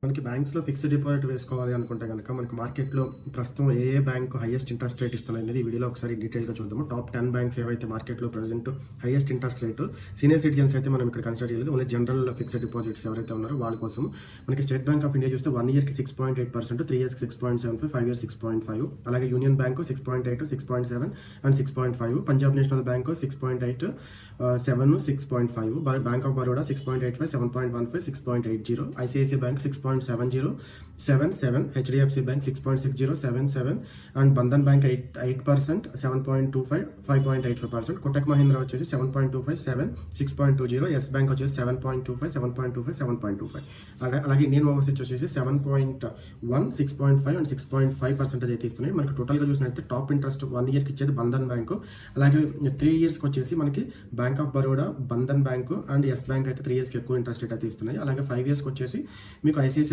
మనకి బ్యాంక్స్లో fixed deposit వేసుకోవాలి అనుకుంటే కనుక మనకి మార్కెట్లో ప్రస్తుతం ఏ బ్యాంక్ హైయెస్ట్ ఇంట్రెస్ట్ రేట్ ఇస్తున్నాయి అనేది ఈ వీడియోలో ఒకసారి డీటెయిల్గా చూద్దాము. టాప్ 10 బ్యాంక్స్ ఏవైతే మార్కెట్లో present highest interest rate, senior citizens అయితే మనం ఇక్కడ కన్సిడర్ చేయలేదు, ఓన్లీ జనరల్ ఫిక్స్డ్ డిపాజిట్స్ ఎవరైతే ఉన్నారో వాళ్ళ కోసం. మనకి స్టేట్ బ్యాంక్ ఆఫ్ ఇండియా చూస్తే 1 ఇయర్కి 6.8%, 3 ఇయర్స్కి 6.75, 5 ఇయర్స్ 6.5, అలాగే union bank 6.8, 6.7 and 6.5, Punjab national bank 6.8, 7, 6.5, bank of Baroda 6.85, 7.15, 6.80, ICICI bank 6.70, 7, HDFC bank 6.60, 7, and Bandhan bank 8%, 7.25, 5.85%, Kotak Mahindra వచ్చేసి 7.25, 7, 6.20, ఎస్ బ్యాంక్ వచ్చేసి 7.25, 7.25, 7.25, అలాగే ఇండియన్ ఓవర్సీస్ వచ్చేసి 7.1, 6.5 అండ్ 6.5% అయితే ఇస్తున్నాయి. మనకి టోటల్గా చూసినట్లయితే టాప్ ఇంట్రెస్ట్ 1 ఇయర్కి ఇచ్చేది బంధన్ బ్యాంకు, అలాగే 3 ఇయర్స్కి వచ్చేసి మనకి Bank of Baroda, Bandhan Bank and Yes Bank అయితే 3 ఇయర్స్కి ఎక్కువ ఇంట్రెస్ట్ రేట్ అయితే ఇస్తున్నాయి. అలాగే 5 ఇయర్స్కి వచ్చేసి మీకు ఐసిఐసిఐ